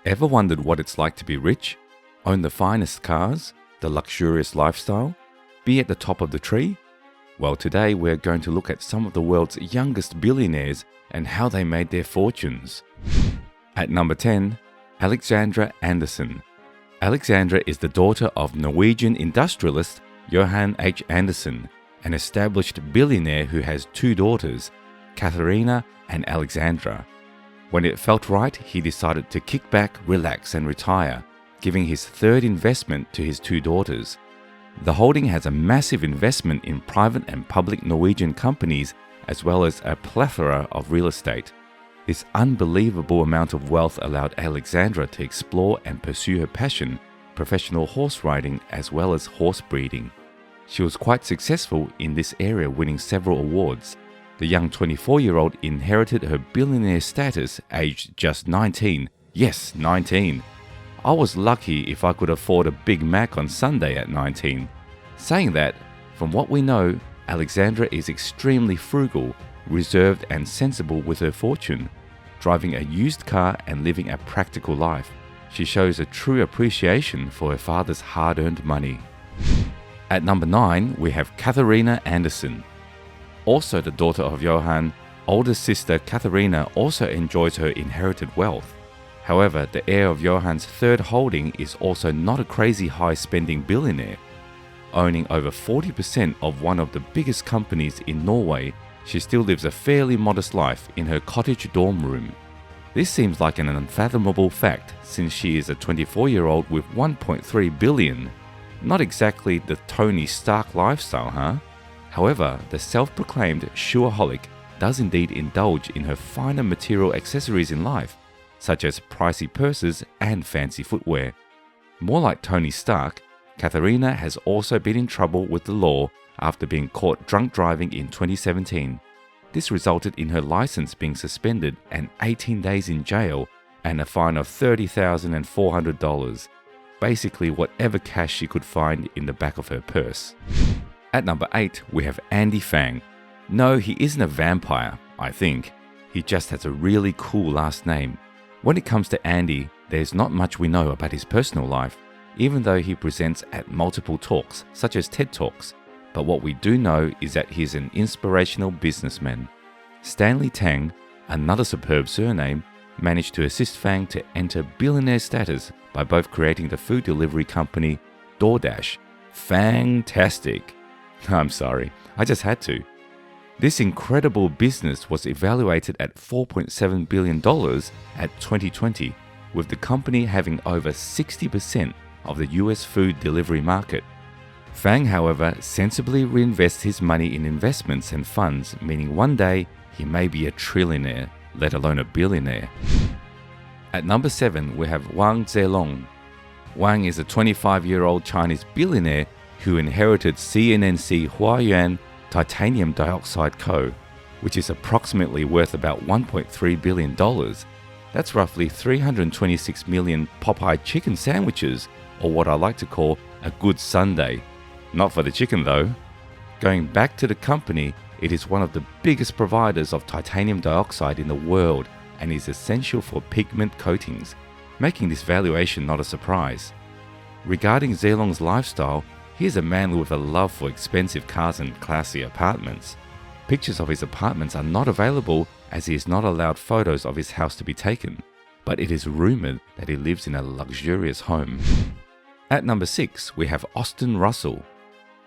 Ever wondered what it's like to be rich? Own the finest cars? The luxurious lifestyle? Be at the top of the tree? Well, today we're going to look at some of the world's youngest billionaires and how they made their fortunes. At number 10, Alexandra Andersen. Alexandra is the daughter of Norwegian industrialist Johan H. Andersen, an established billionaire who has two daughters, KATHARINA and ALEXANDRA. When it felt right, he decided to kick back, relax and retire, giving his third investment to his two daughters. The holding has a massive investment in private and public Norwegian companies as well as a plethora of real estate. This unbelievable amount of wealth allowed Alexandra to explore and pursue her passion, professional horse riding as well as horse breeding. She was quite successful in this area, winning several awards. The young 24-year-old inherited her billionaire status aged just 19. Yes, 19. I was lucky if I could afford a Big Mac on Sunday at 19. Saying that, from what we know, Alexandra is extremely frugal, reserved and sensible with her fortune, driving a used car and living a practical life. She shows a true appreciation for her father's hard-earned money. At number 9, we have KATHARINA Andersen. Also the daughter of Johan, older sister KATHARINA also enjoys her inherited wealth. However, the heir of Johan's third holding is also not a crazy high-spending billionaire. Owning over 40% of one of the biggest companies in Norway, she still lives a fairly modest life in her cottage dorm room. This seems like an unfathomable fact since she is a 24-year-old with 1.3 billion. Not exactly the Tony Stark lifestyle, huh? However, the self-proclaimed shoeaholic does indeed indulge in her finer material accessories in life, such as pricey purses and fancy footwear. More like Tony Stark, KATHARINA has also been in trouble with the law after being caught drunk driving in 2017. This resulted in her license being suspended and 18 days in jail and a fine of $30,400. Basically whatever cash she could find in the back of her purse. At number 8, we have Andy Fang. No, he isn't a vampire, I think. He just has a really cool last name. When it comes to Andy, there's not much we know about his personal life, even though he presents at multiple talks, such as TED Talks. But what we do know is that he's an inspirational businessman. Stanley Tang, another superb surname, managed to assist Fang to enter billionaire status by both creating the food delivery company DoorDash. Fantastic! I'm sorry, I just had to. This incredible business was evaluated at $4.7 billion at 2020, with the company having over 60% of the US food delivery market. Fang, however, sensibly reinvests his money in investments and funds, meaning one day he may be a trillionaire, let alone a billionaire. At number 7, we have Wang ZELONG. Wang is a 25-year-old Chinese billionaire who inherited CNNC Huayuan Titanium Dioxide Co., which is approximately worth about $1.3 billion. That's roughly 326 million Popeye chicken sandwiches, or what I like to call a good Sunday. Not for the chicken though. Going back to the company, it is one of the biggest providers of titanium dioxide in the world and is essential for pigment coatings, making this valuation not a surprise. Regarding ZELONG's lifestyle, he is a man with a love for expensive cars and classy apartments. Pictures of his apartments are not available as he is not allowed photos of his house to be taken, but it is rumored that he lives in a luxurious home. At number 6, we have Austin Russell.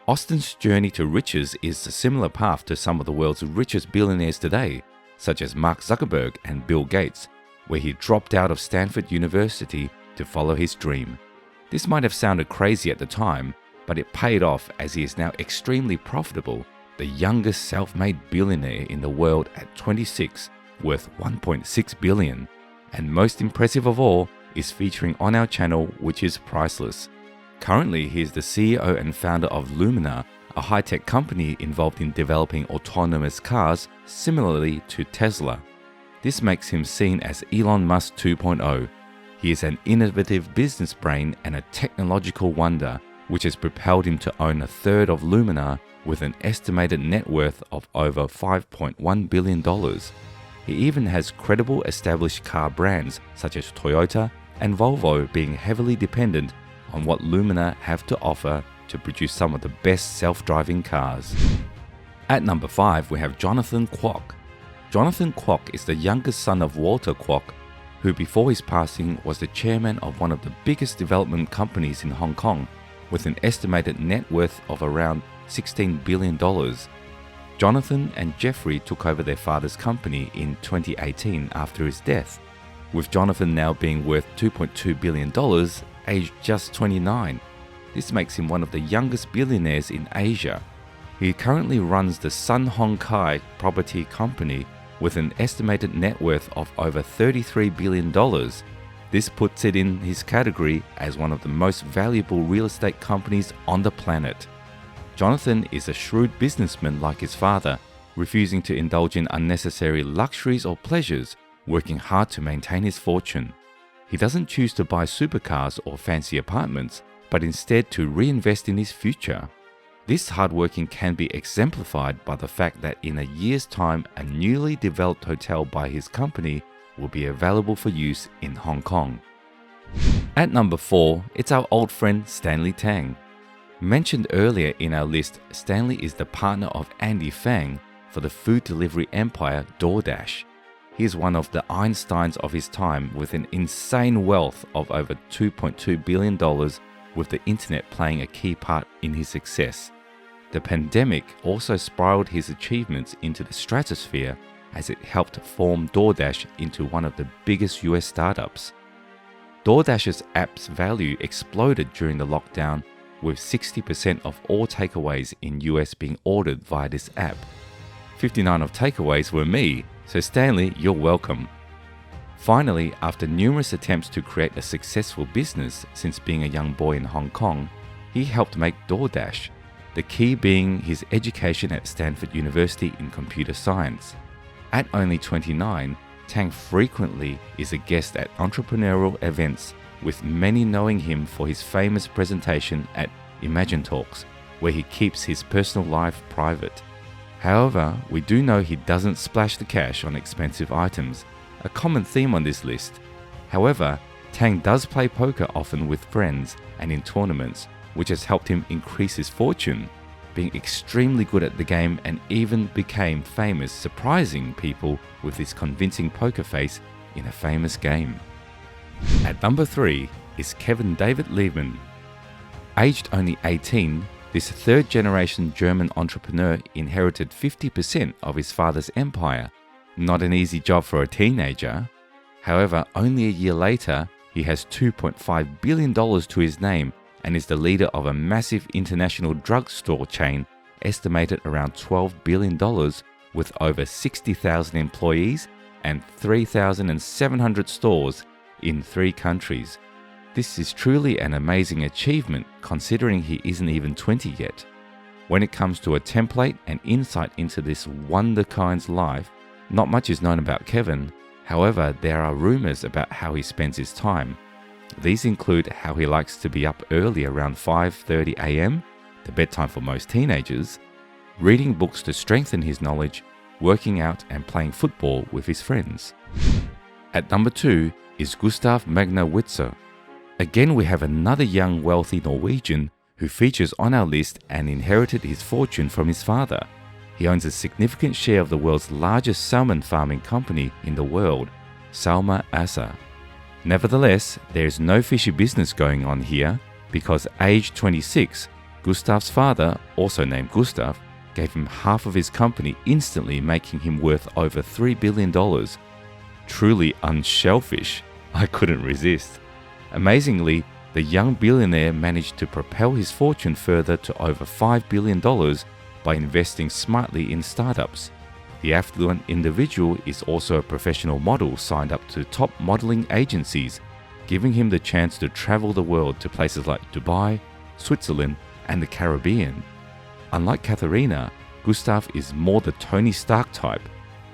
Austin's journey to riches is a similar path to some of the world's richest billionaires today, such as Mark Zuckerberg and Bill Gates, where he dropped out of Stanford University to follow his dream. This might have sounded crazy at the time, but it paid off as he is now extremely profitable, the youngest self-made billionaire in the world at 26, worth $1.6 billion. And most impressive of all is featuring on our channel, which is priceless. Currently, he is the CEO and founder of LEHMANN, a high-tech company involved in developing autonomous cars similarly to Tesla. This makes him seen as Elon Musk 2.0. He is an innovative business brain and a technological wonder, which has propelled him to own a third of LEHMANN with an estimated net worth of over $5.1 billion. He even has credible established car brands such as Toyota, and Volvo being heavily dependent on what Lumina have to offer to produce some of the best self-driving cars. At number 5, we have Jonathan KWOK. Jonathan KWOK is the youngest son of Walter KWOK, who before his passing was the chairman of one of the biggest development companies in Hong Kong, with an estimated net worth of around $16 billion. Jonathan and Jeffrey took over their father's company in 2018 after his death, with Jonathan now being worth $2.2 billion, aged just 29. This makes him one of the youngest billionaires in Asia. He currently runs the Sun Hong Kai property company with an estimated net worth of over $33 billion. This puts it in his category as one of the most valuable real estate companies on the planet. Jonathan is a shrewd businessman like his father, refusing to indulge in unnecessary luxuries or pleasures, working hard to maintain his fortune. He doesn't choose to buy supercars or fancy apartments, but instead to reinvest in his future. This hard working can be exemplified by the fact that in a year's time, a newly developed hotel by his company will be available for use in Hong Kong. At number 4, it's our old friend Stanley Tang. Mentioned earlier in our list, Stanley is the partner of Andy FANG for the food delivery empire DoorDash. He is one of the Einsteins of his time with an insane wealth of over $2.2 billion, with the internet playing a key part in his success. The pandemic also spiraled his achievements into the stratosphere as it helped form DoorDash into one of the biggest US startups. DoorDash's app's value exploded during the lockdown, with 60% of all takeaways in US being ordered via this app. 59 of takeaways were me, so Stanley, you're welcome. Finally, after numerous attempts to create a successful business since being a young boy in Hong Kong, he helped make DoorDash, the key being his education at Stanford University in computer science. At only 29, Tang frequently is a guest at entrepreneurial events, with many knowing him for his famous presentation at Imagine Talks, where he keeps his personal life private. However, we do know he doesn't splash the cash on expensive items, a common theme on this list. However, Tang does play poker often with friends and in tournaments, which has helped him increase his fortune, being extremely good at the game, and even became famous surprising people with his convincing poker face in a famous game. At number 3 is Kevin David Lehmann. Aged only 18, this third-generation German entrepreneur inherited 50% of his father's empire. Not an easy job for a teenager. However, only a year later, he has $2.5 billion to his name and is the leader of a massive international drugstore chain estimated around $12 billion, with over 60,000 employees and 3,700 stores in 3 countries. This is truly an amazing achievement considering he isn't even 20 yet. When it comes to a template and insight into this wonderkind's life, not much is known about Kevin. However, there are rumors about how he spends his time. These include how he likes to be up early around 5:30 a.m., the bedtime for most teenagers, reading books to strengthen his knowledge, working out and playing football with his friends. At number 2 is GUSTAV MAGNAR WITZOE. Again, we have another young wealthy Norwegian who features on our list and inherited his fortune from his father. He owns a significant share of the world's largest salmon farming company in the world, Salma Asa. Nevertheless, there is no fishy business going on here because aged 26, Gustav's father, also named Gustav, gave him half of his company, instantly making him worth over $3 billion. Truly unshellfish, I couldn't resist. Amazingly, the young billionaire managed to propel his fortune further to over $5 billion by investing smartly in startups. The affluent individual is also a professional model signed up to top modeling agencies, giving him the chance to travel the world to places like Dubai, Switzerland, and the Caribbean. Unlike Katharina, Gustav is more the Tony Stark type,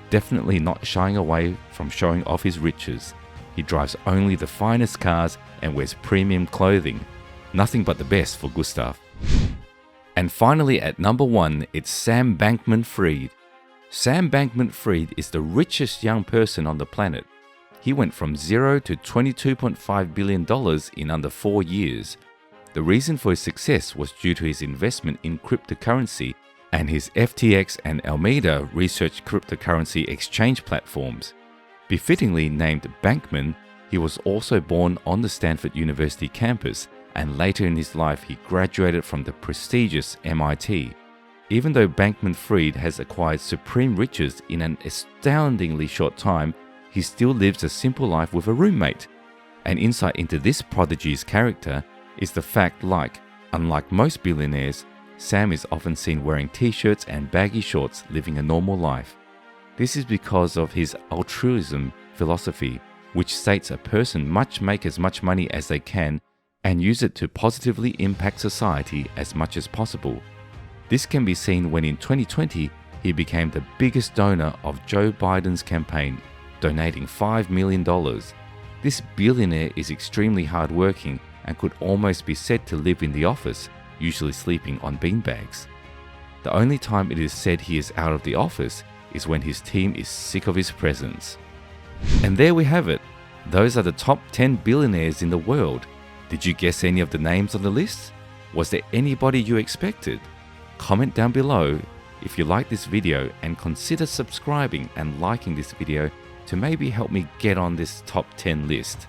definitely not shying away from showing off his riches. He drives only the finest cars and wears premium clothing. Nothing but the best for Gustav. And finally at number 1, it's Sam Bankman-Fried. Sam Bankman-Fried is the richest young person on the planet. he went from 0 to $22.5 billion in under 4 years. The reason for his success was due to his investment in cryptocurrency and his FTX and Alameda research cryptocurrency exchange platforms. Befittingly named Bankman, he was also born on the Stanford University campus, and later in his life he graduated from the prestigious MIT. Even though Bankman-Fried has acquired supreme riches in an astoundingly short time, he still lives a simple life with a roommate. An insight into this prodigy's character is the fact unlike most billionaires, Sam is often seen wearing t-shirts and baggy shorts, living a normal life. This is because of his altruism philosophy, which states a person must make as much money as they can and use it to positively impact society as much as possible. This can be seen when in 2020 he became the biggest donor of Joe Biden's campaign, donating $5 million. This billionaire is extremely hardworking and could almost be said to live in the office, usually sleeping on beanbags. The only time it is said he is out of the office is when his team is sick of his presence. And there we have it. Those are the top 10 billionaires in the world. Did you guess any of the names on the list? Was there anybody you expected? Comment down below if you like this video and consider subscribing and liking this video to maybe help me get on this top 10 list.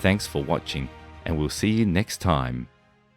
Thanks for watching, and we'll see you next time.